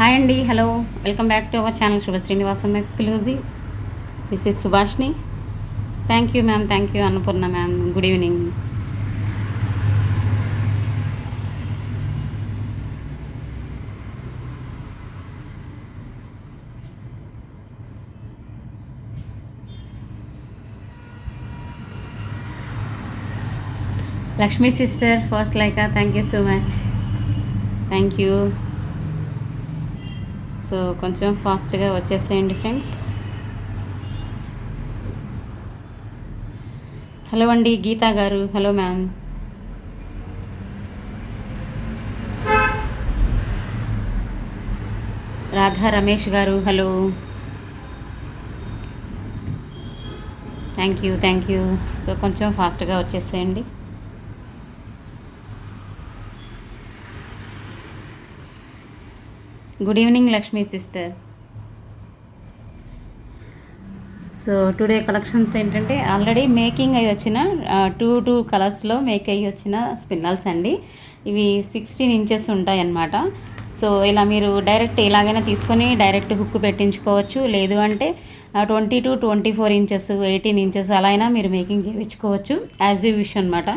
Hi అండి, hello, welcome back to our channel Subha Srinivasam exclusive. This is Subhashini. Thank you ma'am, thank you Annapurna ma'am. Good evening. Lakshmi sister first like, thank you so much, thank you. So కొంచెం ఫాస్ట్గా వచ్చేసేయండి friends. Hello అండి గీతా గారు, hello ma'am. Radha Ramesh గారు, hello, thank you, thank you. So కొంచెం ఫాస్ట్గా వచ్చేసేయండి. Good evening Lakshmi sister. So today collections ఏంటంటే ఆల్రెడీ మేకింగ్ అయ్యి వచ్చిన టూ కలర్స్లో మేక్ అయ్యి వచ్చిన స్పిన్నల్స్ అండి. ఇవి 16 ఇంచెస్ ఉంటాయి అన్నమాట. సో ఇలా మీరు డైరెక్ట్ ఇలాగైనా తీసుకొని డైరెక్ట్ హుక్ పెట్టించుకోవచ్చు. లేదు అంటే 20 to 24 ఇంచెస్, 18 ఇంచెస్ అలా అయినా మీరు మేకింగ్ చేయించుకోవచ్చు. యాజ్ యూ విష్ అనమాట.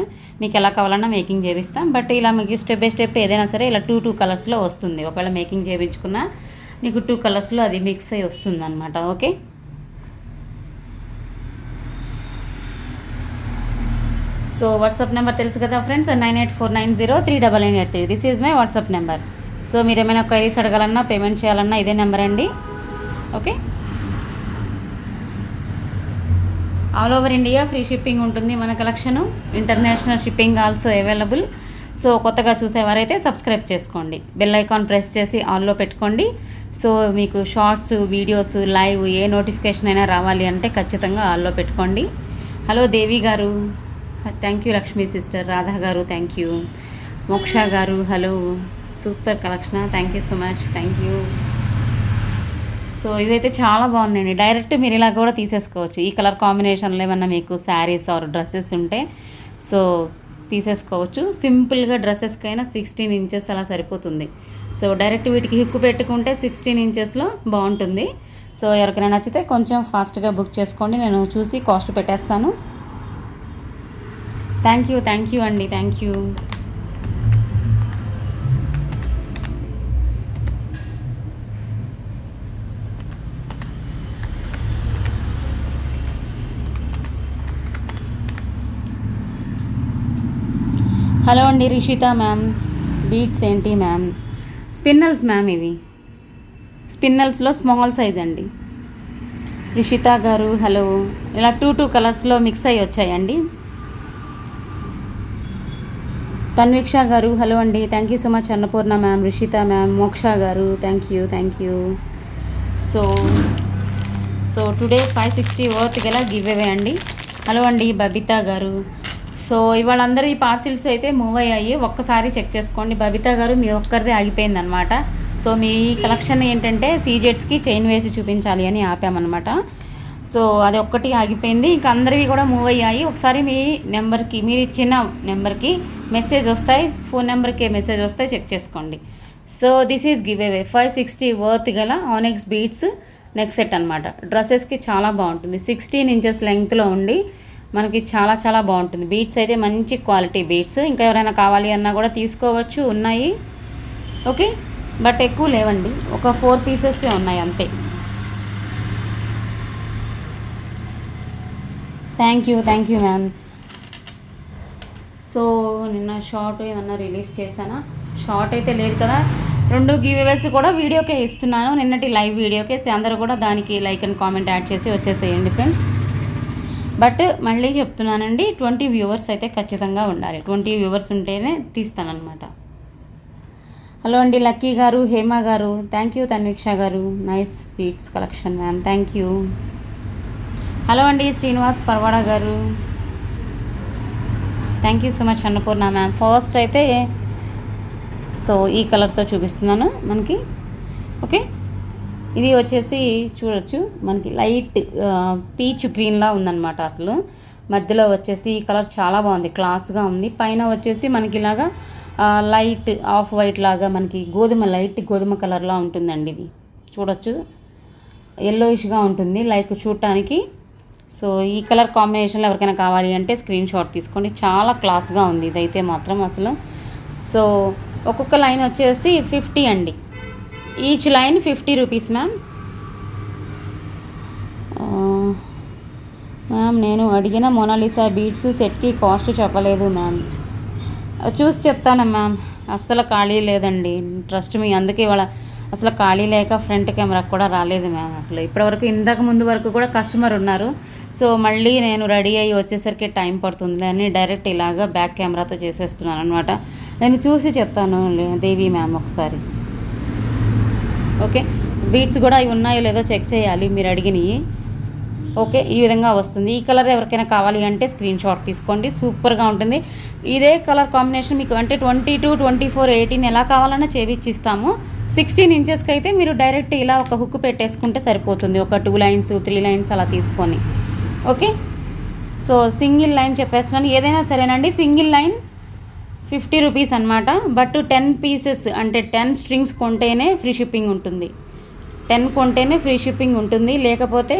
మీకు ఎలా కావాలన్నా మేకింగ్ చేయిస్తాం. బట్ ఇలా మీకు స్టెప్ బై స్టెప్ ఏదైనా సరే ఇలా టూ కలర్స్లో వస్తుంది. ఒకవేళ మేకింగ్ చేయించుకున్నా మీకు 2 కలర్స్లో అది మిక్స్ అయ్యి వస్తుంది అనమాట. ఓకే. సో వాట్సాప్ నెంబర్ తెలుసు కదా friends, 9849039983. This is my WhatsApp number. So మీరు ఏమైనా క్వైరీస్ అడగాలన్నా, పేమెంట్ చేయాలన్నా ఇదే నెంబర్ అండి. Okay. All over India free shipping ఉంటుంది మన collection. International shipping also available. So కొత్తగా చూసేవారైతే సబ్స్క్రైబ్ చేసుకోండి. బెల్ ఐకాన్ ప్రెస్ చేసి ఆల్లో పెట్టుకోండి. సో మీకు షార్ట్స్, వీడియోస్, లైవ్ ఏ నోటిఫికేషన్ అయినా రావాలి అంటే ఖచ్చితంగా ఆల్లో పెట్టుకోండి. హలో దేవి గారు, thank you. Lakshmi sister, Radha గారు, థ్యాంక్ యూ. మోక్ష గారు, hello, super collection, thank you so much, thank you. So ఇవైతే చాలా బాగున్నాయండి. డైరెక్ట్ మీరు ఇలా కూడా తీసేసుకోవచ్చు. ఈ కలర్ కాంబినేషన్లో ఏమన్నా మీకు శారీస్ ఆర్ డ్రెస్సెస్ ఉంటే సో తీసేసుకోవచ్చు. సింపుల్గా డ్రెస్సెస్కైనా 16 ఇంచెస్ అలా సరిపోతుంది. సో డైరెక్ట్ వీటికి హుక్కు పెట్టుకుంటే 16 ఇంచెస్లో బాగుంటుంది. సో ఎవరికైనా నచ్చితే కొంచెం ఫాస్ట్గా బుక్ చేసుకోండి. నేను చూసి కాస్ట్ పెట్టేస్తాను. థ్యాంక్ యూ, థ్యాంక్ యూ అండి, థ్యాంక్ యూ. హలో అండి రిషిత మ్యామ్. బీట్స్ ఏంటి మ్యామ్? స్పిన్నల్స్ మ్యామ్, ఇవి స్పిన్నల్స్లో స్మాల్ సైజ్ అండి. రిషిత గారు, హలో. ఇలా టూ కలర్స్లో మిక్స్ అయ్యి వచ్చాయండి. తన్వీక్ష గారు, హలో అండి, thank you so much. Annapurna ma'am, Rishitha ma'am, Moksha గారు, thank you, thank you. So today 560 worth గల గివ్ అవే అండి. హలో అండి బబితా గారు. సో ఇవాళ అందరూ ఈ పార్సిల్స్ అయితే మూవ్ అయ్యాయి. ఒక్కసారి చెక్ చేసుకోండి. బబితా గారు మీ ఒక్కరిదే ఆగిపోయింది అనమాట. సో మీ కలెక్షన్ ఏంటంటే సీజెట్స్కి చైన్ వేసి చూపించాలి అని ఆపామన్నమాట. సో అది ఒక్కటి ఆగిపోయింది. ఇంకా అందరివి కూడా మూవ్ అయ్యాయి. ఒకసారి మీ నెంబర్కి, మీరు ఇచ్చిన నెంబర్కి మెసేజ్ వస్తాయి, ఫోన్ నెంబర్కి మెసేజ్ వస్తాయి, చెక్ చేసుకోండి. So this is give away 560 worth గల ఆనెక్స్ బీట్స్ నెక్ సెట్ అనమాట. డ్రెస్సెస్కి చాలా బాగుంటుంది. 16 ఇంచెస్ లెంగ్త్లో ఉండి మనకి చాలా చాలా బాగుంటుంది. బీట్స్ అయితే మంచి క్వాలిటీ బీట్స్. ఇంకా ఎవరైనా కావాలి అన్నా కూడా తీసుకోవచ్చు, ఉన్నాయి. ఓకే. బట్ ఎక్కువ లేవండి, ఒక 4 పీసెస్ ఉన్నాయి అంతే. Thank you, thank you ma'am. So నిన్న షార్ట్ ఏమన్నా రిలీజ్ చేశానా? షార్ట్ అయితే లేదు కదా. 2 గివ్ అవేస్ కూడా వీడియోకే ఇస్తున్నాను, నిన్నటి లైవ్ వీడియోకే. అందరూ కూడా దానికి లైక్ అండ్ కామెంట్ యాడ్ చేసి వచ్చేసేయండి ఫ్రెండ్స్. బట్ మళ్ళీ చెప్తున్నానండి, 20 వ్యూవర్స్ అయితే ఖచ్చితంగా ఉండాలి. 20 వ్యూవర్స్ ఉంటేనే తీస్తానన్నమాట. హలో అండి లక్కీ గారు, హేమ గారు, థ్యాంక్ యూ. తన్వీక్ష గారు, nice beats collection ma'am, thank you. Hello అండి శ్రీనివాస్ పర్వాడ గారు, thank you so much. Annapurna ma'am. First అయితే సో ఈ కలర్తో చూపిస్తున్నాను మనకి. ఓకే. ఇది వచ్చేసి చూడొచ్చు మనకి లైట్ పీచ్ గ్రీన్లా ఉందన్నమాట. అసలు మధ్యలో వచ్చేసి ఈ కలర్ చాలా బాగుంది, క్లాస్గా ఉంది. పైన వచ్చేసి మనకి ఇలాగా లైట్ ఆఫ్ వైట్ లాగా మనకి లైట్ గోధుమ కలర్లా ఉంటుందండి. ఇది చూడొచ్చు, ఎల్లోయిష్గా ఉంటుంది లైక్ చూడటానికి. సో ఈ కలర్ కాంబినేషన్లో ఎవరికైనా కావాలి అంటే స్క్రీన్ షాట్ తీసుకోండి. చాలా క్లాస్గా ఉంది ఇదైతే మాత్రం అసలు. సో ఒక్కొక్క లైన్ వచ్చేసి 50 అండి. Each line 50 rupees ma'am. Ma'am నేను అడిగిన మోనాలిసా బీడ్స్ సెట్కి కాస్ట్ చెప్పలేదు మ్యామ్. చూసి చెప్తాను మ్యామ్, అస్సలు ఖాళీ లేదండి, ట్రస్ట్ మీ. అందుకే ఇవాళ అసలు ఖాళీ లేక ఫ్రంట్ కెమెరాకి కూడా రాలేదు మ్యామ్. అసలు ఇప్పటివరకు ఇంతకు ముందు వరకు కూడా కస్టమర్ ఉన్నారు. సో మళ్ళీ నేను రెడీ అయ్యి వచ్చేసరికి టైం పడుతుంది అని డైరెక్ట్ ఇలాగా బ్యాక్ కెమెరాతో చేసేస్తున్నాను అనమాట. నేను చూసి చెప్తాను దేవి మ్యామ్ ఒకసారి. ఓకే, బీట్స్ కూడా ఇవి ఉన్నాయో లేదో చెక్ చేయాలి మీరు అడిగినవి. ఓకే, ఈ విధంగా వస్తుంది. ఈ కలర్ ఎవరికైనా కావాలి అంటే స్క్రీన్ షాట్ తీసుకోండి, సూపర్గా ఉంటుంది. ఇదే కలర్ కాంబినేషన్ మీకు అంటే 22, 24, 18 ఎలా కావాలన్నా చేయించిస్తాము. 16 ఇంచెస్కి అయితే మీరు డైరెక్ట్ ఇలా ఒక హుక్ పెట్టేసుకుంటే సరిపోతుంది. ఒక 2 లైన్స్ 3 లైన్స్ అలా తీసుకొని. ఓకే, సో సింగిల్ లైన్ చెప్పేస్తున్నాను, ఏదైనా సరేనండి. సింగిల్ లైన్ 50 రూపీస్ అనమాట. బట్ 10 పీసెస్ అంటే 10 స్ట్రింగ్స్ కొంటేనే ఫ్రీ షిప్పింగ్ ఉంటుంది. 10 కొంటేనే ఫ్రీ షిప్పింగ్ ఉంటుంది. లేకపోతే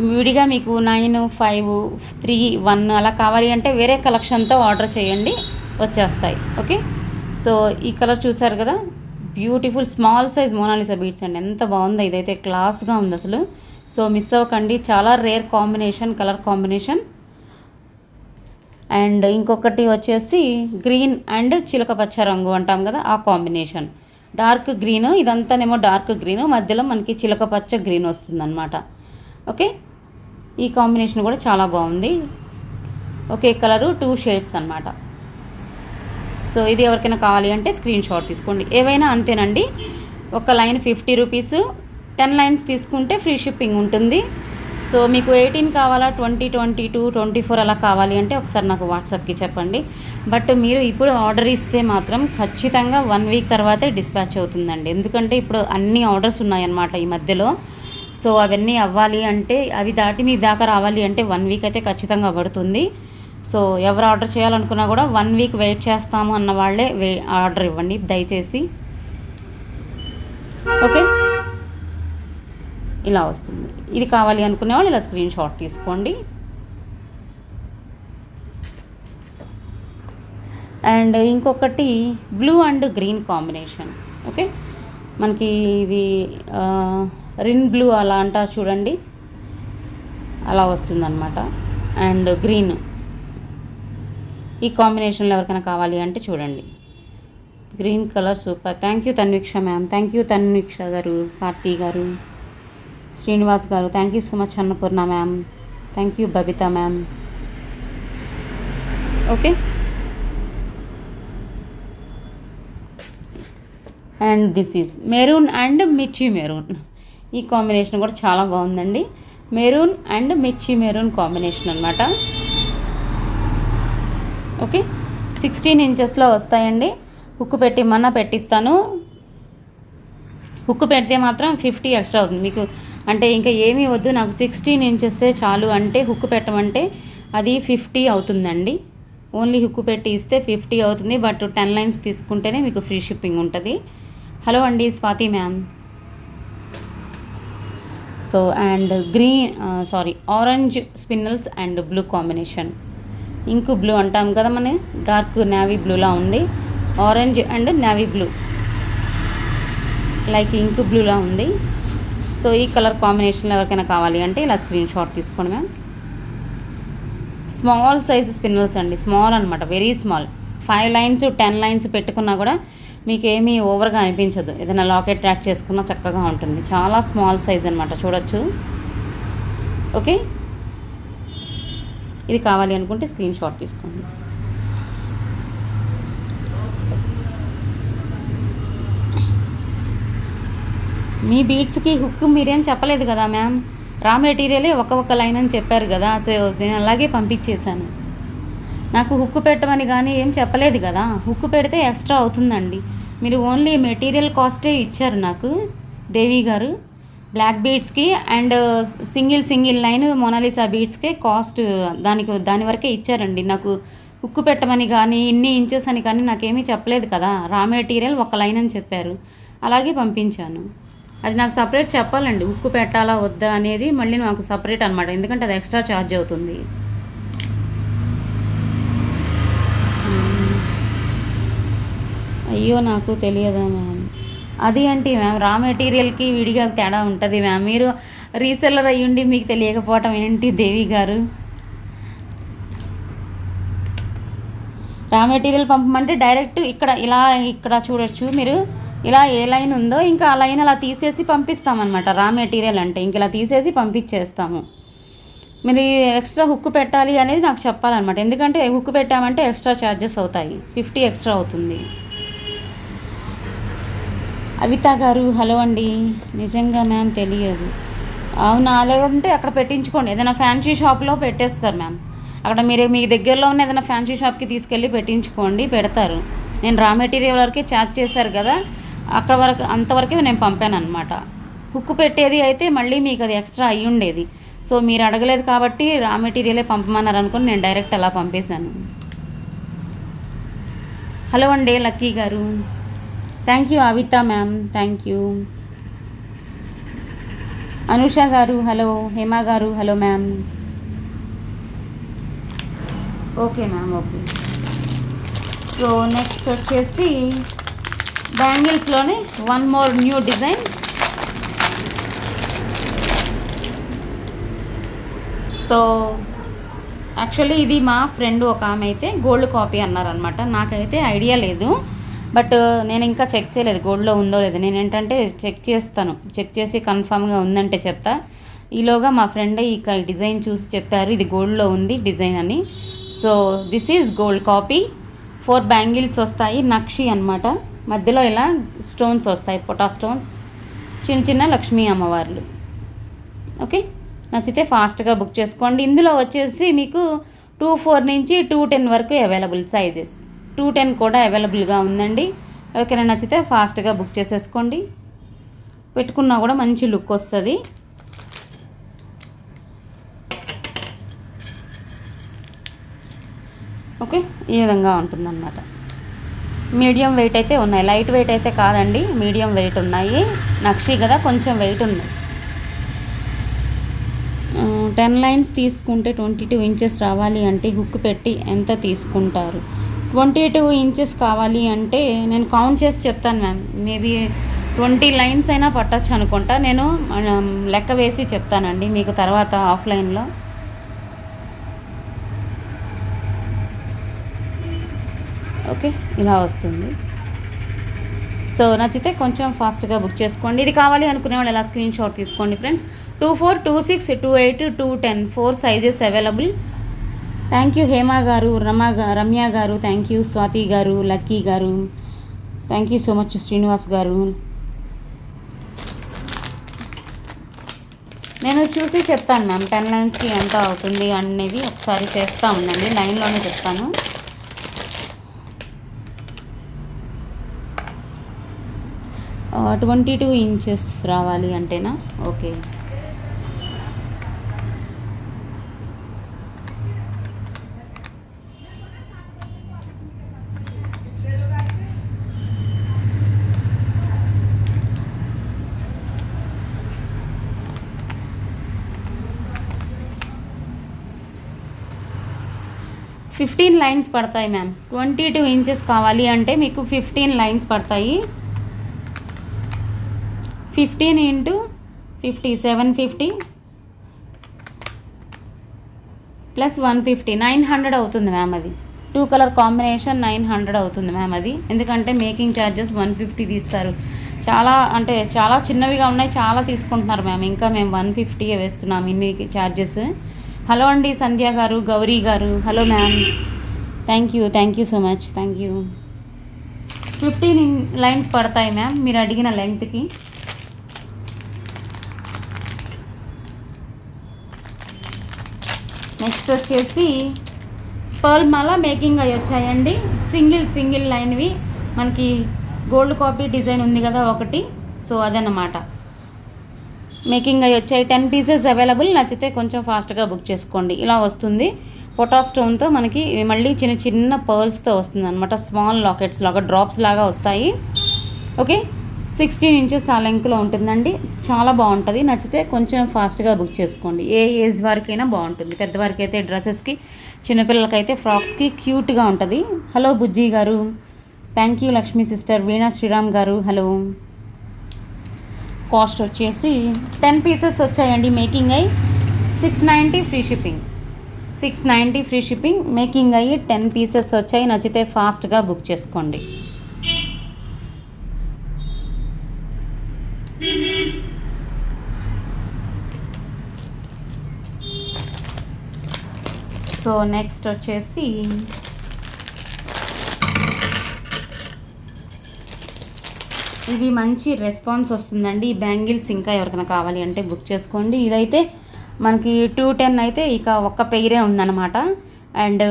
విడిగా మీకు 9, 5, 3, 1 అలా కావాలి అంటే వేరే కలెక్షన్తో ఆర్డర్ చేయండి, వచ్చేస్తాయి. ఓకే, సో ఈ కలర్ చూసారు కదా, beautiful small size Monalisa beads అండి. ఎంత బాగుందో, ఇదైతే క్లాస్గా ఉంది అసలు. సో మిస్ అవ్వకండి, చాలా rare combination, colour combination. And ఇంకొకటి వచ్చేసి గ్రీన్ అండ్ చిలక పచ్చ రంగు అంటాం కదా, ఆ కాంబినేషన్. డార్క్ గ్రీన్, ఇదంతానేమో డార్క్ గ్రీన్, మధ్యలో మనకి చిలక పచ్చ గ్రీన్ వస్తుందన్నమాట. ఓకే, ఈ కాంబినేషన్ కూడా చాలా బాగుంది. ఒకే కలరు 2 షేడ్స్ అనమాట. సో ఇది ఎవరికైనా కావాలి అంటే స్క్రీన్ షాట్ తీసుకోండి. ఏవైనా అంతేనండి, ఒక లైన్ 50 రూపీస్, 10 లైన్స్ తీసుకుంటే ఫ్రీ షిప్పింగ్ ఉంటుంది. సో మీకు 18 కావాలా, 20, 22, 24 అలా కావాలి అంటే ఒకసారి నాకు వాట్సాప్కి చెప్పండి. బట్ మీరు ఇప్పుడు ఆర్డర్ ఇస్తే మాత్రం ఖచ్చితంగా 1 వీక్ తర్వాతే డిస్పాచ్ అవుతుందండి. ఎందుకంటే ఇప్పుడు అన్ని ఆర్డర్స్ ఉన్నాయన్నమాట ఈ మధ్యలో. సో అవన్నీ అవ్వాలి అంటే, అవి దాటి మీ దాకా రావాలి అంటే 1 వీక్ అయితే ఖచ్చితంగా పడుతుంది. సో ఎవరు ఆర్డర్ చేయాలనుకున్నా కూడా 1 వీక్ వెయిట్ చేస్తాము అన్న వాళ్ళే ఆర్డర్ ఇవ్వండి దయచేసి. ఓకే, ఇలా వస్తుంది. ఇది కావాలి అనుకునే వాళ్ళు ఇలా స్క్రీన్ షాట్ తీసుకోండి. అండ్ ఇంకొకటి blue and green combination. Okay, మనకి ఇది రిన్ బ్లూ అలా అంటారు చూడండి, అలా వస్తుందన్నమాట. అండ్ గ్రీన్, ఈ కాంబినేషన్లో ఎవరికైనా కావాలి అంటే చూడండి, green colour super. Thank you Tanviksha ma'am, thank you Tanviksha గారు, కార్తీ గారు, శ్రీనివాస్ గారు, thank you so much Annapurna ma'am, thank you Babitha ma'am. Okay, and this is maroon and mirchi maroon. ఈ కాంబినేషన్ కూడా చాలా బాగుందండి. Maroon and mirchi maroon combination అనమాట. ఓకే, 16 ఇంచెస్లో వస్తాయండి. హుక్ పెట్టి పెట్టిస్తాను. హుక్ పెడితే మాత్రం 50 ఎక్స్ట్రా అవుతుంది మీకు. అంటే ఇంకా ఏమీ వద్దు, నాకు 16 ఇంచెస్తే చాలు అంటే హుక్ పెట్టమంటే అది 50 అవుతుందండి. ఓన్లీ హుక్ పెట్టి ఇస్తే 50 అవుతుంది. బట్ 10 లైన్స్ తీసుకుంటేనే మీకు ఫ్రీ షిప్పింగ్ ఉంటుంది. హలో అండి Swathi ma'am. So and orange spinels and blue combination. Ink blue అంటాం కదా, మన డార్క్ నేవీ బ్లూలా ఉంది. Orange and navy blue, like ink బ్లూలా ఉంది. సో ఈ కలర్ కాంబినేషన్లో ఎవరికైనా కావాలి అంటే ఇలా స్క్రీన్ షాట్ తీసుకోండి మ్యామ్. స్మాల్ సైజ్ స్పిన్నల్స్ అండి, స్మాల్ అనమాట, వెరీ స్మాల్. 5 లైన్స్ 10 లైన్స్ పెట్టుకున్నా కూడా మీకు ఏమీ ఓవర్గా అనిపించదు. ఏదైనా లాకెట్ యాడ్ చేసుకున్నా చక్కగా ఉంటుంది. చాలా స్మాల్ సైజ్ అనమాట, చూడొచ్చు. ఓకే, ఇది కావాలి అనుకుంటే స్క్రీన్ షాట్ తీసుకోండి. మీ బీట్స్కి హుక్ మీరేం చెప్పలేదు కదా మ్యామ్, రా మెటీరియలే ఒక లైన్ అని చెప్పారు కదా. సో నేను అలాగే పంపించేశాను. నాకు హుక్ పెట్టమని కానీ ఏం చెప్పలేదు కదా. హుక్ పెడితే ఎక్స్ట్రా అవుతుందండి. మీరు ఓన్లీ మెటీరియల్ కాస్టే ఇచ్చారు నాకు దేవి గారు. బ్లాక్ బీడ్స్కి అండ్ సింగిల్ లైన్ మోనాలిసా బీడ్స్కే కాస్ట్ దాని వరకే ఇచ్చారండి. నాకు ఉక్కు పెట్టమని కానీ ఇన్ని ఇంచెస్ అని కానీ నాకేమీ చెప్పలేదు కదా. రా మెటీరియల్ ఒక లైన్ అని చెప్పారు, అలాగే పంపించాను. అది నాకు సపరేట్ చెప్పాలండి, ఉక్కు పెట్టాలా వద్దా అనేది మళ్ళీ నాకు సపరేట్ అనమాట, ఎందుకంటే అది ఎక్స్ట్రా ఛార్జ్ అవుతుంది. అయ్యో నాకు తెలియదా మ్యామ్. అది ఏంటి మ్యామ్, రా మెటీరియల్కి విడిగా తేడా ఉంటుంది మ్యామ్. మీరు రీసెల్లర్ అయ్యుండి మీకు తెలియకపోవటం ఏంటి దేవి గారు? రా మెటీరియల్ పంపమంటే డైరెక్ట్ ఇక్కడ చూడొచ్చు మీరు, ఇలా ఏ లైన్ ఉందో ఇంకా ఆ లైన్ అలా తీసేసి పంపిస్తామన్నమాట. రా మెటీరియల్ అంటే ఇంక ఇలా తీసేసి పంపించేస్తాము. మీరు ఎక్స్ట్రా హుక్ పెట్టాలి అనేది నాకు చెప్పాలన్నమాట, ఎందుకంటే హుక్ పెట్టామంటే ఎక్స్ట్రా ఛార్జెస్ అవుతాయి, 50 ఎక్స్ట్రా అవుతుంది. అవిత గారు హలో అండి. నిజంగా మ్యామ్ తెలియదు. అవునా, లేదంటే అక్కడ పెట్టించుకోండి, ఏదైనా ఫ్యాన్సీ షాప్లో పెట్టేస్తారు మ్యామ్. అక్కడ మీరు మీ దగ్గరలో ఉన్న ఏదైనా ఫ్యాన్సీ షాప్కి తీసుకెళ్ళి పెట్టించుకోండి, పెడతారు. నేను రా మెటీరియల్ వరకే ఛార్జ్ చేశారు కదా, అక్కడ వరకు అంతవరకే నేను పంపాను అనమాట. హుక్కు పెట్టేది అయితే మళ్ళీ మీకు అది ఎక్స్ట్రా అయ్యి ఉండేది. సో మీరు అడగలేదు కాబట్టి రా మెటీరియలే పంపమన్నారు అనుకుని నేను డైరెక్ట్ అలా పంపేశాను. హలో అండి లక్కీ గారు, thank you. Avitha ma'am thank you. Anusha గారు హలో. హేమ గారు hello ma'am. Okay ma'am okay. So next వచ్చేసి బ్యాంగిల్స్లోనే one more new design. So actually ఇది మా ఫ్రెండ్ ఒక ఆమె అయితే గోల్డ్ కాపీ అన్నారనమాట. నాకైతే ఐడియా లేదు, బట్ నేను ఇంకా చెక్ చేయలేదు గోల్డ్లో ఉందో లేదో. నేను ఏంటంటే చెక్ చేస్తాను, చెక్ చేసి కన్ఫామ్గా ఉందంటే చెప్తా. ఈలోగా మా ఫ్రెండ్ ఈ డిజైన్ చూసి చెప్పారు ఇది గోల్డ్లో ఉంది డిజైన్ అని. So this is gold copy. 4 bangles వస్తాయి, నక్షి అనమాట. మధ్యలో ఇలా స్టోన్స్ వస్తాయి, పొటా స్టోన్స్, చిన్న చిన్న లక్ష్మీ అమ్మవార్లు. ఓకే, నచ్చితే ఫాస్ట్గా బుక్ చేసుకోండి. ఇందులో వచ్చేసి మీకు 2-4 నుంచి 210 వరకు అవైలబుల్ సైజెస్. 210 కూడా అవైలబుల్గా ఉందండి. ఎవరికైనా నచ్చితే ఫాస్ట్గా బుక్ చేసేసుకోండి. పెట్టుకున్నా కూడా మంచి లుక్ వస్తుంది. ఓకే, ఈ విధంగా ఉంటుందన్నమాట. మీడియం వెయిట్ అయితే ఉన్నాయి, లైట్ వెయిట్ అయితే కాదండి, మీడియం వెయిట్ ఉన్నాయి. నక్షి కదా కొంచెం వెయిట్ ఉన్నాయి. 10 లైన్స్ తీసుకుంటే 22 ఇంచెస్ రావాలి అంటే హుక్ పెట్టి ఎంత తీసుకుంటారు? 22 ఇంచెస్ కావాలి అంటే నేను కౌంట్ చేసి చెప్తాను మ్యామ్. మేబీ 20 లైన్స్ అయినా పట్టచ్చు అనుకుంటా. నేను లెక్క వేసి చెప్తానండి మీకు తర్వాత ఆఫ్లైన్లో. ఓకే, ఇలా వస్తుంది. సో నచ్చితే కొంచెం ఫాస్ట్గా బుక్ చేసుకోండి. ఇది కావాలి అనుకునే వాళ్ళు ఎలా స్క్రీన్ షాట్ తీసుకోండి friends. 24, 26, 28, 210 4 sizes available. Thank you Hema గారు, రమ్య గారు థ్యాంక్ యూ, స్వాతి గారు, లక్కీ గారు thank you so much, Srinivas గారు. నేను చూసి చెప్తాను మ్యామ్ 10 లైన్స్కి ఎంత అవుతుంది అనేది ఒకసారి చేస్తూ ఉండండి, లైన్లోనే చెప్తాను. ఆ 22 ఇంచెస్ రావాలి అంటేనా? ఓకే. ఫిఫ్టీన్ లైన్స్ పడతాయి మ్యామ్. 22 ఇంచెస్ కావాలి అంటే మీకు 15 లైన్స్ పడతాయి. 15 × 50 750 ప్లస్ 150 900 అవుతుంది మ్యామ్. అది 2 కలర్ కాంబినేషన్ 900 అవుతుంది మ్యామ్. అది ఎందుకంటే మేకింగ్ ఛార్జెస్ 150 తీస్తారు. చాలా అంటే చాలా చిన్నవిగా ఉన్నాయి, చాలా తీసుకుంటున్నారు మ్యామ్. ఇంకా మేము 150 వేస్తున్నాం ఇన్ని ఛార్జెస్. హలో అండి సంధ్య గారు, గౌరీ గారు hello ma'am. Thank you so much, thank you. 15 lines పడతాయి మ్యామ్ మీరు అడిగిన లెంగ్త్కి. నెక్స్ట్ వచ్చేసి పర్ల్ మాల మేకింగ్ అవి వచ్చాయండి. సింగిల్ లైన్వి మనకి గోల్డ్ కాపీ డిజైన్ ఉంది కదా ఒకటి, సో అదన్నమాట. మేకింగ్ అవి వచ్చాయి. 10 పీసెస్ అవైలబుల్. నచ్చితే కొంచెం ఫాస్ట్గా బుక్ చేసుకోండి. ఇలా వస్తుంది. పొటా స్టోన్తో మనకి మళ్ళీ చిన్న చిన్న పర్ల్స్తో వస్తుంది అనమాట. స్మాల్ లాకెట్స్ లాగా డ్రాప్స్ లాగా వస్తాయి. ఓకే, 16 ఇంచెస్ ఆ లెంగ్త్లో ఉంటుందండి. చాలా బాగుంటుంది. నచ్చితే కొంచెం ఫాస్ట్గా బుక్ చేసుకోండి. ఏ ఏజ్ వారికైనా బాగుంటుంది. పెద్దవారికి అయితే డ్రెస్సెస్కి, చిన్నపిల్లలకైతే ఫ్రాక్స్కి క్యూట్గా ఉంటుంది. హలో బుజ్జి గారు, థ్యాంక్ యూ. లక్ష్మీ సిస్టర్, వీణా శ్రీరామ్ గారు హలో. కాస్ట్ వచ్చేసి 10 పీసెస్ వచ్చాయండి. మేకింగ్ అయ్యి 690 free shipping. 690 free shipping. Making అయ్యి 10 పీసెస్ వచ్చాయి. నచ్చితే ఫాస్ట్గా బుక్ చేసుకోండి. సో నెక్స్ట్ వచ్చేసి ఇది మంచి రెస్పాన్స్ వస్తుందండి. ఈ బ్యాంగిల్స్ ఇంకా ఎవరికైనా కావాలి అంటే బుక్ చేసుకోండి. ఇదైతే మనకి 210 అయితే ఇక ఒక్క పెయిరే ఉందన్నమాట. అండ్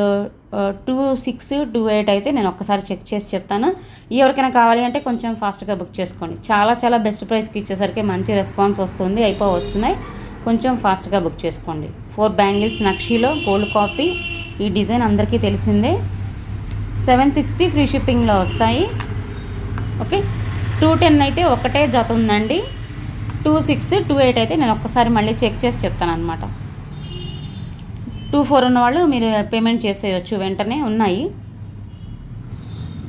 26, 28 అయితే నేను ఒక్కసారి చెక్ చేసి చెప్తాను. ఎవరికైనా కావాలి అంటే కొంచెం ఫాస్ట్గా బుక్ చేసుకోండి. చాలా చాలా బెస్ట్ ప్రైస్కి ఇచ్చేసరికి మంచి రెస్పాన్స్ వస్తుంది. వస్తున్నాయి. కొంచెం ఫాస్ట్గా బుక్ చేసుకోండి. 4 బ్యాంగిల్స్ నక్షీలో గోల్డ్ కాపీ. ఈ డిజైన్ అందరికీ తెలిసిందే. 760 ఫ్రీ షిప్పింగ్లో వస్తాయి. ఓకే, 210 అయితే ఒకటే జత ఉందండి. 26, 28 అయితే నేను ఒక్కసారి మళ్ళీ చెక్ చేసి చెప్తాను అనమాట. 24 ఉన్న వాళ్ళు మీరు పేమెంట్ చేసేయచ్చు, వెంటనే ఉన్నాయి.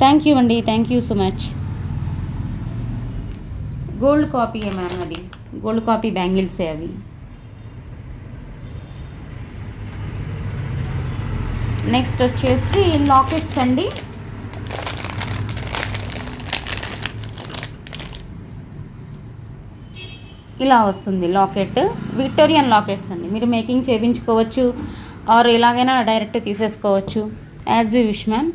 థ్యాంక్ యూ అండి, thank you so much. Gold copy ma'am, అది గోల్డ్ కాపీ బ్యాంగిల్సే అవి. నెక్స్ట్ వచ్చేసి లాకెట్స్ అండి. ఇలా వస్తుంది లాకెట్. విక్టోరియన్ లాకెట్స్ అండి. మీరు మేకింగ్ చేయించుకోవచ్చు ఆర్ ఇలాగైనా డైరెక్ట్ తీసేసుకోవచ్చు. As you wish ma'am.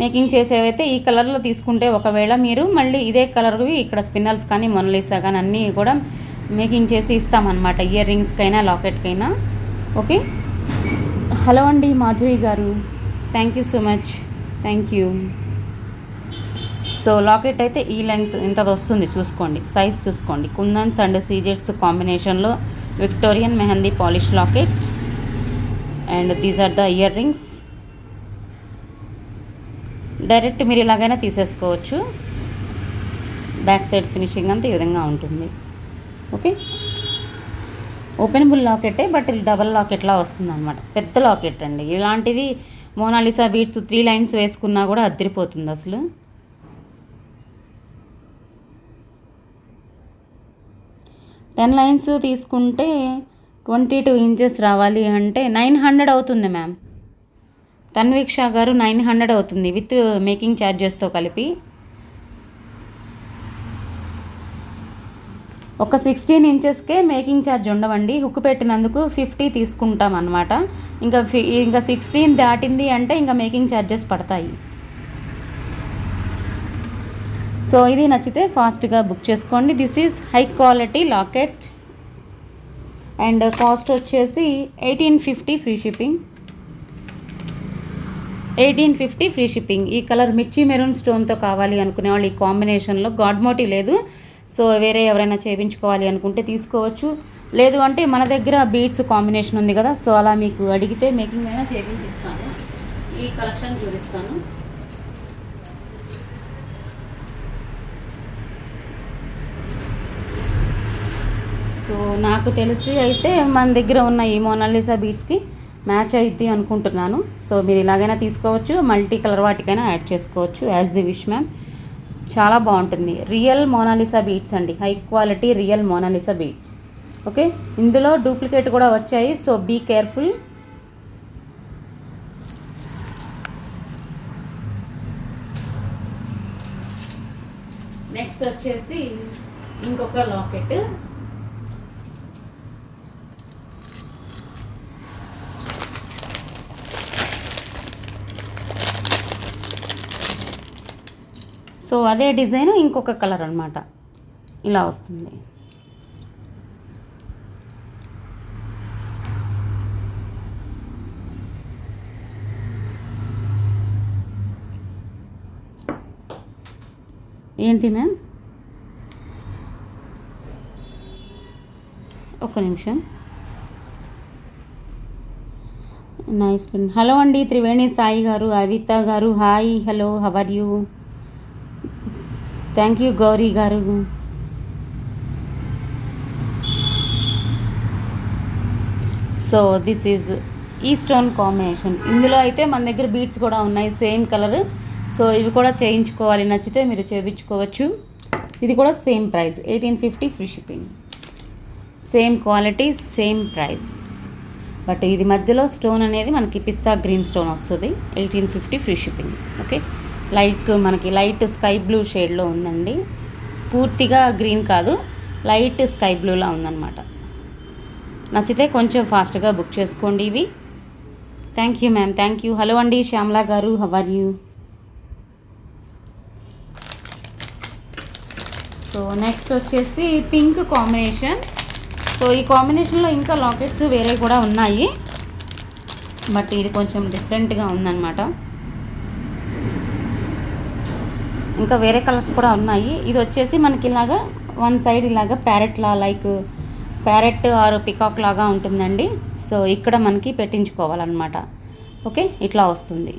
Making చేసేవైతే ఈ కలర్లో తీసుకుంటే ఒకవేళ మీరు మళ్ళీ ఇదే కలర్వి ఇక్కడ స్పిన్నల్స్ కానీ మొనలిసా కానీ అన్నీ కూడా మేకింగ్ చేసి ఇస్తామన్నమాట. ఇయర్ రింగ్స్కైనా లాకెట్కైనా. ఓకే, హలో అండి మాధురి గారు, thank you so much, thank you. So locket అయితే ఈ లెంగ్త్ ఇంతది వస్తుంది, చూసుకోండి, సైజ్ చూసుకోండి. కుందన్స్ అండ్ సీజెట్స్ కాంబినేషన్లో Victorian mehndi polish locket. And these are the earrings. Direct మీరు ఇలాగైనా తీసేసుకోవచ్చు. బ్యాక్ సైడ్ ఫినిషింగ్ అంతా ఈ విధంగా ఉంటుంది. ఓకే, ఓపెనబుల్ లాకెటే, బట్ డబల్ లాకెట్లా వస్తుంది అనమాట. పెద్ద లాకెట్ అండి. ఇలాంటిది మోనాలిసా బీడ్స్ 3 లైన్స్ వేసుకున్నా కూడా అద్దరిపోతుంది అసలు. టెన్ లైన్స్ తీసుకుంటే 22 ఇంచెస్ రావాలి అంటే 900 అవుతుంది మ్యామ్. తన్వీక్ష గారు 900 అవుతుంది విత్ మేకింగ్ ఛార్జెస్తో కలిపి. ఒక 16 ఇంచెస్కే మేకింగ్ ఛార్జ్ ఉండవండి. హుక్ పెట్టినందుకు 50 తీసుకుంటాం అన్నమాట. ఇంకా 16 దాటింది అంటే ఇంకా మేకింగ్ ఛార్జెస్ పడతాయి. సో ఇది నచ్చితే ఫాస్ట్గా బుక్ చేసుకోండి. This is high quality locket and cost వచ్చేసి 1850 ఫ్రీ షిప్పింగ్. 1850 free shipping. ఈ కలర్ మిర్చి మెరూన్ స్టోన్తో కావాలి అనుకునే వాళ్ళు ఈ కాంబినేషన్లో, గాడ్ మోటివ్ లేదు. సో వేరే ఎవరైనా చేయించుకోవాలి అనుకుంటే తీసుకోవచ్చు. లేదు అంటే మన దగ్గర బీడ్స్ కాంబినేషన్ ఉంది కదా, సో అలా మీకు అడిగితే మేకింగ్ అయినా చేయించిస్తాను. ఈ కలెక్షన్ చూపిస్తాను. సో నాకు తెలిసి అయితే మన దగ్గర ఉన్న ఈ మోనాలిసా బీడ్స్కి మ్యాచ్ అయిద్ది అనుకుంటున్నాను. సో మీరు ఇలాగైనా తీసుకోవచ్చు, మల్టీ కలర్ వాటికైనా యాడ్ చేసుకోవచ్చు. As you wish ma'am. చాలా బాగుంటుంది. రియల్ మోనాలిసా బీడ్స్ అండి, high quality real Monalisa beads. Okay, ఇందులో డూప్లికేట్ కూడా వచ్చాయి, సో బీ కేర్ఫుల్. నెక్స్ట్ వచ్చేసి ఇంకొక లాకెట్. సో అదే డిజైన్ ఇంకొక కలర్ అనమాట, ఇలా వస్తుంది. ఏంటి మ్యామ్, ఒక్క నిమిషం. Nice pin. హలో అండి త్రివేణి సాయి గారు, అవిత గారు, hi hello how are you. Thank you Gauri గారు. సో దిస్ ఈజ్ ఈ స్టోన్ కాంబినేషన్. ఇందులో అయితే మన దగ్గర బీడ్స్ కూడా ఉన్నాయి సేమ్ కలర్. సో ఇవి కూడా చేయించుకోవాలి, నచ్చితే మీరు చేయించుకోవచ్చు. ఇది కూడా same price 1850 free shipping. Same quality same price. But ఇది మధ్యలో స్టోన్ అనేది మనకి పిస్తా గ్రీన్ స్టోన్ వస్తుంది. 1850 ఫ్రీ షిప్పింగ్. ఓకే, మనకి లైట్ స్కై బ్లూ షేడ్లో ఉందండి. పూర్తిగా గ్రీన్ కాదు, లైట్ స్కై బ్లూలా ఉందన్నమాట. నచ్చితే కొంచెం ఫాస్ట్గా బుక్ చేసుకోండి ఇవి. Thank you ma'am, thank you. Hello అండి శ్యామలా గారు, హవర్ యూ. సో నెక్స్ట్ వచ్చేసి పింక్ కాంబినేషన్. సో ఈ కాంబినేషన్లో ఇంకా లాకెట్స్ వేరే కూడా ఉన్నాయి, బట్ ఇది కొంచెం డిఫరెంట్గా ఉందన్నమాట. ఇంకా వేరే కలర్స్ కూడా ఉన్నాయి. ఇది వచ్చేసి మనకి ఇలాగా వన్ సైడ్ ఇలాగా ప్యారెట్లా, లైక్ ప్యారెట్ ఆర్ పికాక్ లాగా ఉంటుందండి. సో ఇక్కడ మనకి పెట్టించుకోవాలన్నమాట. ఓకే, ఇట్లా వస్తుంది.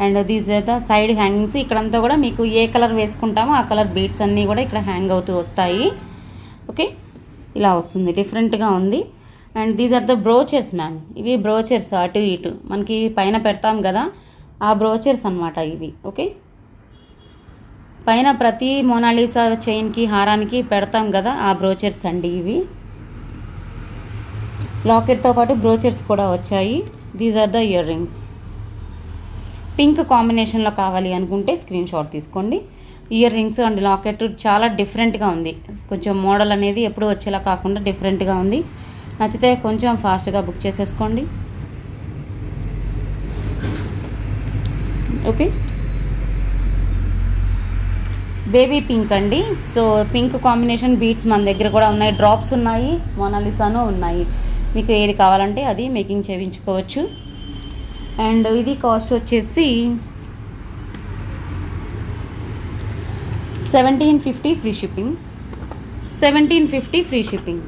And these are the side hangings. ఇక్కడంతా కూడా మీకు ఏ కలర్ వేసుకుంటామో ఆ కలర్ బీడ్స్ అన్నీ కూడా ఇక్కడ హ్యాంగ్ అవుతూ వస్తాయి. ఓకే, ఇలా వస్తుంది, డిఫరెంట్గా ఉంది. And these are the brooches ma'am. ఇవి బ్రోచర్స్, అటు ఇటు మనకి పైన పెడతాం కదా ఆ బ్రోచర్స్ అన్నమాట ఇవి. ఓకే, పైన ప్రతి మోనాలిసా చైన్కి హారానికి పెడతాం కదా ఆ బ్రోచర్స్ అండి ఇవి. లాకెట్తో పాటు బ్రోచర్స్ కూడా వచ్చాయి. These are the earrings. Pink కాంబినేషన్లో కావాలి అనుకుంటే స్క్రీన్ షాట్ తీసుకోండి. ఇయర్ రింగ్స్ అండ్ లాకెట్ చాలా డిఫరెంట్గా ఉంది. కొంచెం మోడల్ అనేది ఎప్పుడు వచ్చేలా కాకుండా డిఫరెంట్గా ఉంది. నచ్చితే కొంచెం ఫాస్ట్గా బుక్ చేసేసుకోండి. ఓకే, బేబీ పింక్ అండి. సో పింక్ కాంబినేషన్ బీడ్స్ మన దగ్గర కూడా ఉన్నాయి, డ్రాప్స్ ఉన్నాయి, మోనాలిసాను ఉన్నాయి. మీకు ఏది కావాలంటే అది మేకింగ్ చేయించుకోవచ్చు. అండ్ ఇది కాస్ట్ వచ్చేసి 1750 ఫ్రీ షిప్పింగ్. 1750 free shipping.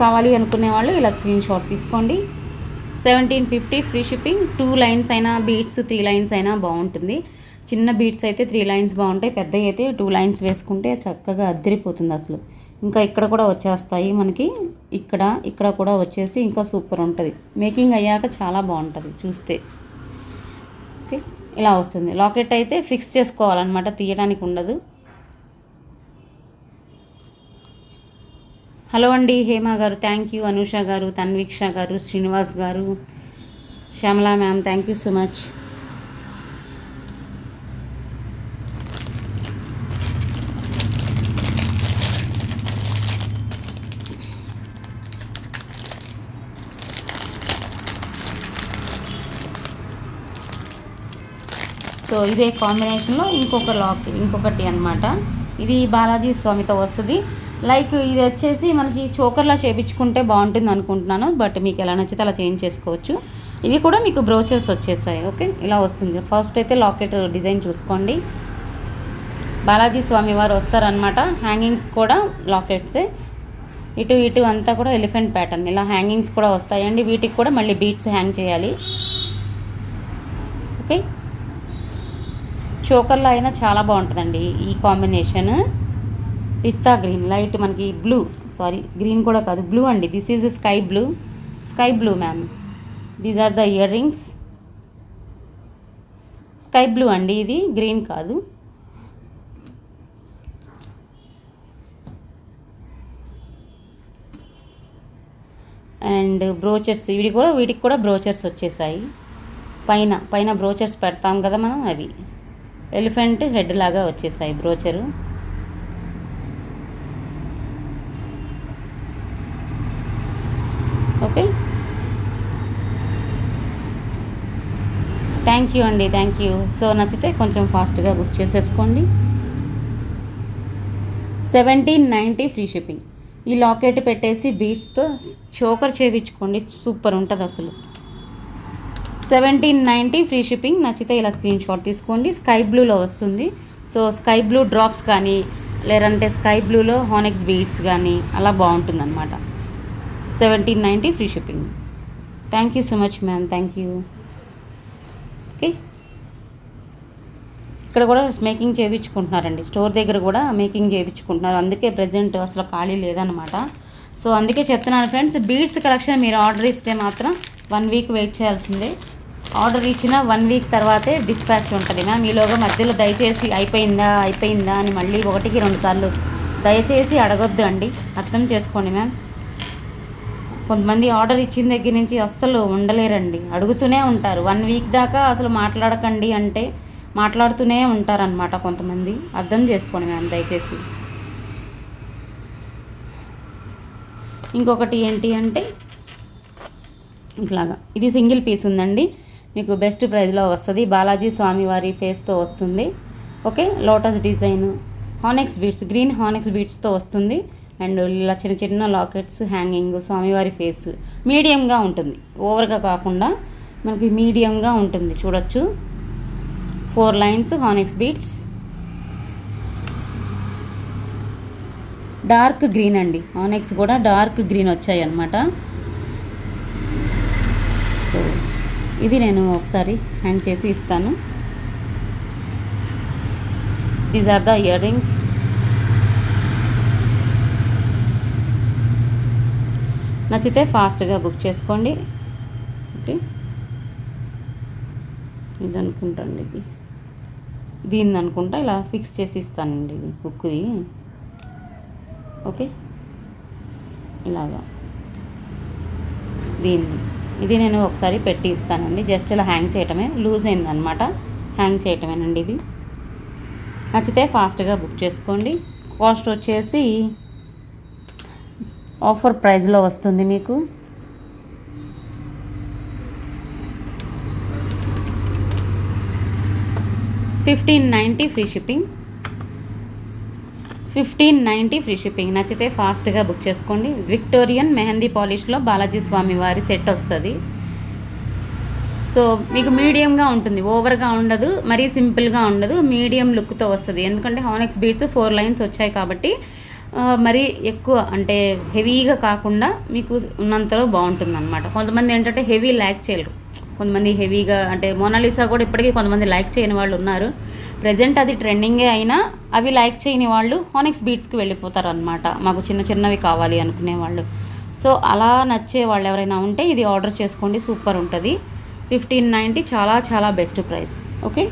కావాలి అనుకునే వాళ్ళు ఇలా స్క్రీన్ షాట్ తీసుకోండి. 1750 ఫ్రీ షిప్పింగ్. 2 లైన్స్ అయినా బీడ్స్ 3 లైన్స్ అయినా బాగుంటుంది. చిన్న బీడ్స్ అయితే 3 లైన్స్ బాగుంటాయి, పెద్ద అయితే 2 లైన్స్ వేసుకుంటే చక్కగా అద్దరిపోతుంది అసలు. ఇంకా ఇక్కడ కూడా వచ్చేస్తాయి మనకి, ఇక్కడ కూడా వచ్చేసి ఇంకా సూపర్ ఉంటుంది. మేకింగ్ అయ్యాక చాలా బాగుంటుంది చూస్తే. ఓకే, ఇలా వస్తుంది. లాకెట్ అయితే ఫిక్స్ చేసుకోవాలన్నమాట, తీయడానికి ఉండదు. హలో అండి హేమ గారు, థ్యాంక్ యూ. అనూష గారు, తన్వీక్ష గారు, శ్రీనివాస్ గారు, Shyamala ma'am, thank you so much. So ఇదే కాంబినేషన్లో ఇంకొకటి అనమాట. ఇది బాలాజీ స్వామితో వస్తుంది. లైక్ ఇది వచ్చేసి మనకి చోకర్లా చేయించుకుంటే బాగుంటుంది అనుకుంటున్నాను, బట్ మీకు ఎలా నచ్చితే అలా చేంజ్ చేసుకోవచ్చు. ఇవి కూడా మీకు బ్రోచర్స్ వచ్చేసాయి. ఓకే, ఇలా వస్తుంది. ఫస్ట్ అయితే లాకెట్ డిజైన్ చూసుకోండి. బాలాజీ స్వామి వారు వస్తారనమాట. హ్యాంగింగ్స్ కూడా లాకెట్సే, ఇటు అంతా కూడా ఎలిఫెంట్ ప్యాటర్న్. ఇలా హ్యాంగింగ్స్ కూడా వస్తాయండి. వీటికి కూడా మళ్ళీ బీడ్స్ హ్యాంగ్ చేయాలి. ఓకే, చోకర్లో అయినా చాలా బాగుంటుందండి ఈ కాంబినేషన్. పిస్తా గ్రీన్, లైట్ మనకి బ్లూ, సారీ గ్రీన్ కూడా కాదు, బ్లూ అండి. This is sky blue ma'am. These are the earrings. Sky blue అండి, ఇది గ్రీన్ కాదు. అండ్ బ్రోచర్స్, వీటికి కూడా బ్రోచర్స్ వచ్చేసాయి. పైన బ్రోచర్స్ పెడతాం కదా మనం, అవి ఎలిఫెంట్ హెడ్ లాగా వచ్చేసాయి బ్రోచరు. ఓకే, థ్యాంక్ యూ అండి, థ్యాంక్ యూ. సో నచ్చితే కొంచెం ఫాస్ట్గా బుక్ చేసేసుకోండి. 1790 ఫ్రీ షిప్పింగ్. ఈ లాకెట్ పెట్టేసి బీడ్స్తో చోకర్ చేయించుకోండి, సూపర్ ఉంటుంది అసలు. 1790 ఫ్రీ షిప్పింగ్. నచ్చితే ఇలా స్క్రీన్ షాట్ తీసుకోండి. స్కై బ్లూలో వస్తుంది. సో స్కై బ్లూ డ్రాప్స్ కానీ లేదంటే స్కై బ్లూలో హానెక్స్ బీడ్స్ కానీ అలా బాగుంటుంది అనమాట. 1790 free shipping. Thank you so much ma'am, thank you. Okay, ఇక్కడ కూడా మేకింగ్ చేయించుకుంటున్నారండి, స్టోర్ దగ్గర కూడా మేకింగ్ చేయించుకుంటున్నారు, అందుకే ప్రజెంట్ అసలు ఖాళీ లేదనమాట. సో అందుకే చెప్తున్నాను ఫ్రెండ్స్, బీడ్స్ కలెక్షన్ మీరు ఆర్డర్ ఇస్తే మాత్రం 1 వీక్ వెయిట్ చేయాల్సిందే. ఆర్డర్ ఇచ్చిన 1 వీక్ తర్వాతే డిస్పాచ్ ఉంటుంది మ్యామ్. ఈలోగా మధ్యలో దయచేసి అయిపోయిందా అని మళ్ళీ 1కి 2 సార్లు దయచేసి అడగొద్దు అండి, అర్థం చేసుకోండి మ్యామ్. కొంతమంది ఆర్డర్ ఇచ్చిన దగ్గర నుంచి అస్సలు ఉండలేరండి, అడుగుతూనే ఉంటారు. 1 వీక్ దాకా అసలు మాట్లాడకండి అంటే మాట్లాడుతూనే ఉంటారనమాట కొంతమంది, అర్థం చేసుకోండి మ్యామ్ దయచేసి. ఇంకొకటి ఏంటి అంటే ఇట్లాగా ఇది సింగిల్ పీస్ ఉందండి, మీకు బెస్ట్ ప్రైస్లో వస్తుంది. బాలాజీ స్వామివారి ఫేస్తో వస్తుంది. ఓకే, లోటస్ డిజైన్ హానెక్స్ బీడ్స్, గ్రీన్ హానెక్స్ బీడ్స్తో వస్తుంది. అండ్ ఇలా చిన్న చిన్న లాకెట్స్, హ్యాంగింగ్, స్వామివారి ఫేస్ మీడియంగా ఉంటుంది, ఓవర్గా కాకుండా మనకి మీడియంగా ఉంటుంది. చూడొచ్చు 4 లైన్స్ హానెక్స్ బీడ్స్, డార్క్ గ్రీన్ అండి. హానెక్స్ కూడా డార్క్ గ్రీన్ వచ్చాయి అన్నమాట. సో ఇది నేను ఒకసారి హ్యాంగ్ చేసి ఇస్తాను. These are the earrings. నచ్చితే ఫాస్ట్గా బుక్ చేసుకోండి. ఓకే, ఇది అనుకుంటాండి, దీన్ని అనుకుంటా ఇలా ఫిక్స్ చేసి ఇస్తానండి, ఇది బుక్ది. ఓకే, ఇలాగా దీన్ని ఇది నేను ఒకసారి పెట్టి ఇస్తానండి, జస్ట్ ఇలా హ్యాంగ్ చేయటమే, లూజ్ అయిందనమాట, హ్యాంగ్ చేయటమేనండి ఇది. నచ్చితే ఫాస్ట్గా బుక్ చేసుకోండి. కాస్ట్ వచ్చేసి ఆఫర్ ప్రైస్లో వస్తుంది మీకు. $1590 ఫ్రీ షిప్పింగ్, $1590 ఫ్రీ షిప్పింగ్. నచ్చితే ఫాస్ట్గా బుక్ చేసుకోండి. విక్టోరియన్ మెహందీ పాలిష్లో బాలాజీ స్వామి వారి సెట్ వస్తుంది. సో మీకు మీడియంగా ఉంటుంది, ఓవర్గా ఉండదు, మరీ సింపుల్గా ఉండదు, మీడియం లుక్తో వస్తుంది. ఎందుకంటే హానెక్స్ బీడ్స్ 4 లైన్స్ వచ్చాయి కాబట్టి మరీ ఎక్కువ అంటే హెవీగా కాకుండా మీకు ఉన్నంతలో బాగుంటుంది అనమాట. కొంతమంది ఏంటంటే హెవీ లైక్ చేయలేరు, కొంతమంది హెవీగా అంటే మోనాలిసా కూడా ఇప్పటికీ కొంతమంది లైక్ చేయని వాళ్ళు ఉన్నారు. ప్రజెంట్ అది ట్రెండింగే అయినా అవి లైక్ చేయని వాళ్ళు హానెక్స్ బీడ్స్కి వెళ్ళిపోతారు అనమాట, మాకు చిన్న చిన్నవి కావాలి అనుకునే వాళ్ళు. సో అలా నచ్చే వాళ్ళు ఎవరైనా ఉంటే ఇది ఆర్డర్ చేసుకోండి, సూపర్ ఉంటుంది. 1590 చాలా చాలా బెస్ట్ ప్రైస్. ఓకే,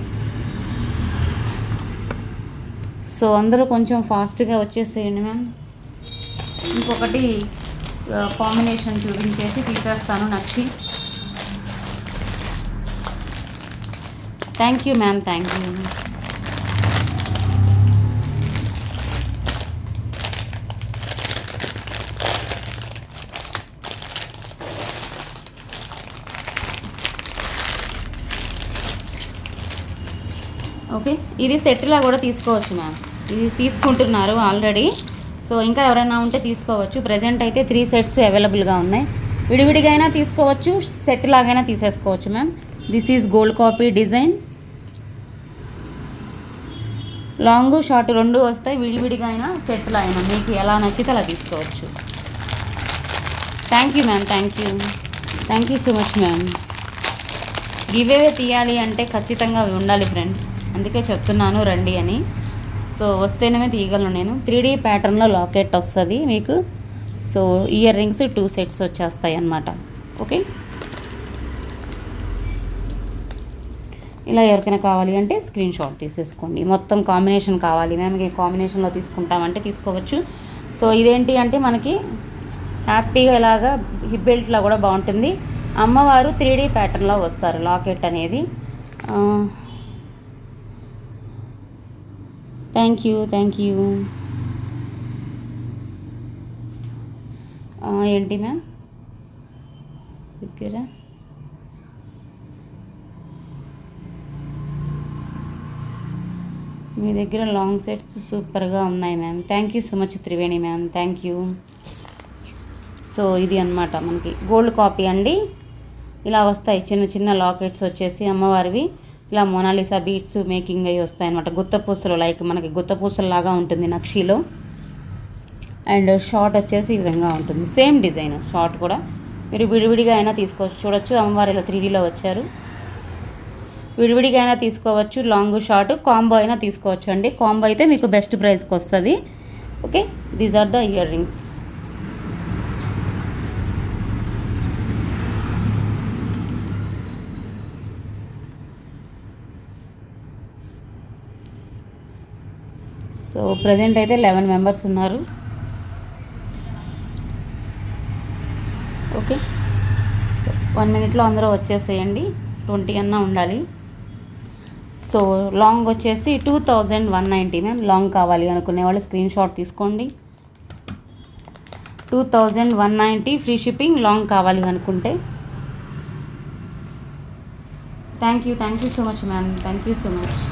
సో అందరూ కొంచెం ఫాస్ట్గా వచ్చేసేయండి మ్యామ్. ఇంకొకటి కాంబినేషన్ చూపించేసి తీసేస్తాను నచ్చి. Thank you ma'am, thank you. Okay, ఇది సెట్లా కూడా తీసుకోవచ్చు మ్యామ్, ఇది తీసుకుంటున్నారు ఆల్రెడీ. సో ఇంకా ఎవరైనా ఉంటే తీసుకోవచ్చు. ప్రజెంట్ అయితే 3 సెట్స్ అవైలబుల్గా ఉన్నాయి, విడివిడిగా అయినా తీసుకోవచ్చు, సెట్ లాగైనా తీసేసుకోవచ్చు ma'am. This is gold copy design, long short 2 వస్తాయి, విడివిడిగా అయినా సెట్లో అయినా మీకు ఎలా నచ్చితే అలా తీసుకోవచ్చు. Thank you ma'am, thank you, thank you so much ma'am. Give away తీయాలి అంటే ఖచ్చితంగా ఉండాలి ఫ్రెండ్స్, అందుకే చెప్తున్నాను రండి అని. సో వస్తేనే తీయగలను నేను. 3D ప్యాటర్న్లో లాకెట్ వస్తుంది మీకు. సో ఇయర్ రింగ్స్ 2 సెట్స్ వచ్చేస్తాయి అన్నమాట. ఓకే, ఇలా ఎవరికైనా కావాలి అంటే స్క్రీన్ షాట్ తీసేసుకోండి. మొత్తం కాంబినేషన్ కావాలి మేము కాంబినేషన్లో తీసుకుంటామంటే తీసుకోవచ్చు. సో ఇదేంటి అంటే మనకి హ్యాపీగా ఇలాగా హిప్ బెల్ట్లో కూడా బాగుంటుంది. అమ్మవారు 3D ప్యాటర్న్లో వస్తారు లాకెట్ అనేది. Thank you, thank you. ఏంటి మ్యామ్ దగ్గర మీ దగ్గర లాంగ్ సెట్స్ సూపర్గా ఉన్నాయి ma'am. Thank you so much Triveni ma'am, thank you. So ఇది అన్నమాట మనకి గోల్డ్ కాపీ అండి. ఇలా వస్తాయి చిన్న చిన్న లాకెట్స్ వచ్చేసి అమ్మవారివి. ఇలా మోనాలిసా బీడ్స్ మేకింగ్ అయ్యి వస్తాయి అన్నమాట. గుత్తపూసలు లైక్ మనకి గుత్తపూసలాగా ఉంటుంది నక్షీలో. అండ్ షార్ట్ వచ్చేసి ఈ విధంగా ఉంటుంది, సేమ్ డిజైన్ షార్ట్ కూడా. మీరు విడివిడిగా అయినా తీసుకోవచ్చు. చూడొచ్చు అమ్మవారు ఇలా 3Dలో వచ్చారు. విడివిడిగా అయినా తీసుకోవచ్చు, లాంగ్ షార్ట్ కాంబో అయినా తీసుకోవచ్చు అండి. కాంబో అయితే మీకు బెస్ట్ ప్రైస్కి వస్తుంది. Okay, these are the earrings. So present అయితే 11 మెంబర్స్ ఉన్నారు. ఓకే, సో 1 మినిట్లో అందరూ వచ్చేసేయండి. 20 అన్నా ఉండాలి. సో లాంగ్ వచ్చేసి 2190 మ్యామ్. లాంగ్ కావాలి అనుకునే వాళ్ళు స్క్రీన్ షాట్ తీసుకోండి. 2190 ఫ్రీ షిప్పింగ్, లాంగ్ కావాలి అనుకుంటే. Thank you so much ma'am, thank you so much.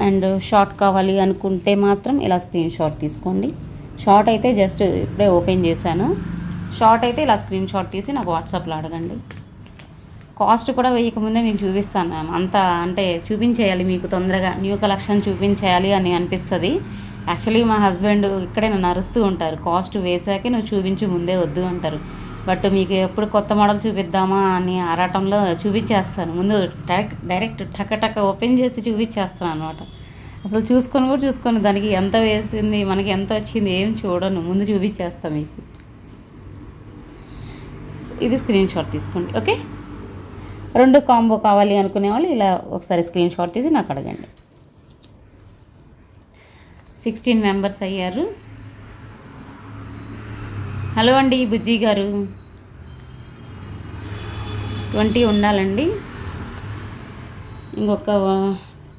And short కావాలి అనుకుంటే మాత్రం ఇలా స్క్రీన్ షాట్ తీసుకోండి. షార్ట్ అయితే జస్ట్ ఇప్పుడే ఓపెన్ చేశాను. షార్ట్ అయితే ఇలా స్క్రీన్ షాట్ తీసి నాకు వాట్సాప్లో అడగండి. కాస్ట్ కూడా వేయకముందే మీకు చూపిస్తాను మ్యామ్. అంత అంటే చూపించేయాలి మీకు, తొందరగా న్యూ కలెక్షన్ చూపించేయాలి అని అనిపిస్తుంది. యాక్చువల్లీ మా హస్బెండ్ ఇక్కడే నన్ను అరుస్తూ ఉంటారు, కాస్ట్ వేసాకే నువ్వు చూపించి ముందే వద్దు అంటారు. బట్ మీకు ఎప్పుడు కొత్త మోడల్ చూపిద్దామా అని ఆరాటంలో చూపించేస్తాను. ముందు డైరెక్ట్ టక ఓపెన్ చేసి చూపించేస్తాను అనమాట. అసలు చూసుకొని దానికి ఎంత వేసింది, మనకి ఎంత వచ్చింది ఏం చూడను, ముందు చూపించేస్తాను మీకు. ఇది స్క్రీన్ షాట్ తీసుకోండి. ఓకే, 2 కాంబో కావాలి అనుకునే వాళ్ళు ఇలా ఒకసారి స్క్రీన్ షాట్ తీసి నాకు అడగండి. 16 మెంబర్స్ అయ్యారు. హలో అండి బుజ్జి గారు. 20 ఉండాలండి. ఇంకొక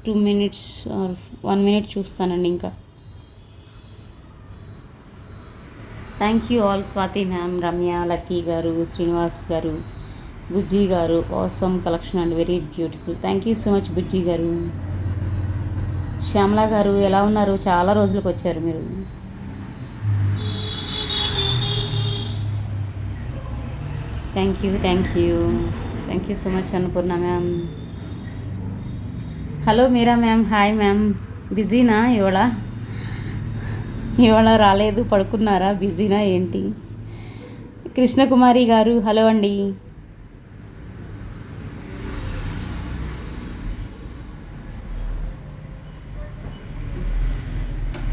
2 మినిట్స్ ఆర్ 1 మినిట్ చూస్తానండి ఇంకా. Thank you all. Swathi ma'am, Ramya, Lucky గారు, శ్రీనివాస్ గారు, బుజ్జి గారు. Awesome collection and very beautiful. Thank you so much Bujji గారు. శ్యామల గారు ఎలా ఉన్నారు? చాలా రోజులకు వచ్చారు మీరు. Thank you so much Annapurna ma'am. Hello Meera ma'am, hi ma'am. బిజీనా ఇవాళ రాలేదు, పడుకున్నారా? బిజీనా ఏంటి? కృష్ణకుమారి గారు హలో అండి.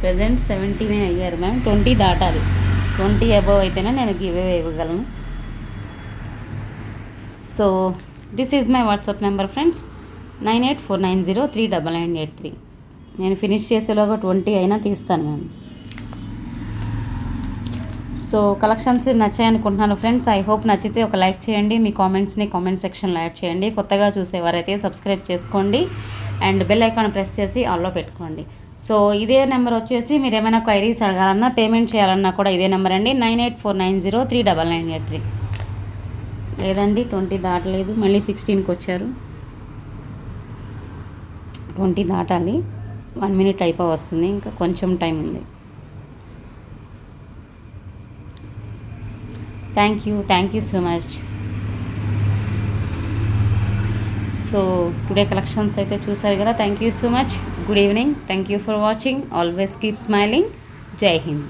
ప్రజెంట్ 17 అయ్యారు మ్యామ్. 20 దాటాలి. 20 అబవ్ అయితేనే నేను గివ్ అవే ఇవ్వగలను. So this is my WhatsApp number friends, 9849039983. నేను ఫినిష్ చేసేలోగా 20 అయినా తీస్తాను మ్యామ్. సో కలెక్షన్స్ నచ్చాయనుకుంటున్నాను ఫ్రెండ్స్. ఐ హోప్ నచ్చితే ఒక లైక్ చేయండి, మీ కామెంట్స్ని కామెంట్ సెక్షన్లో యాడ్ చేయండి. కొత్తగా చూసేవారైతే సబ్స్క్రైబ్ చేసుకోండి అండ్ బెల్ ఐకాన్ ప్రెస్ చేసి ఆల్లో పెట్టుకోండి. సో ఇదే నెంబర్ వచ్చేసి మీరు ఏమైనా క్వైరీస్ అడగాలన్నా, పేమెంట్ చేయాలన్నా కూడా ఇదే నెంబర్ అండి, 9849039983. లేదండి 20 దాటలేదు, మళ్ళీ 16కి వచ్చారు. 20 దాటాలి, 1 మినిట్ వస్తుంది, ఇంకా కొంచెం టైం ఉంది. Thank you so much. So today collections అయితే చూసారు కదా. Thank you so much. Good evening. Thank you for watching. Always keep smiling. జై హింద్.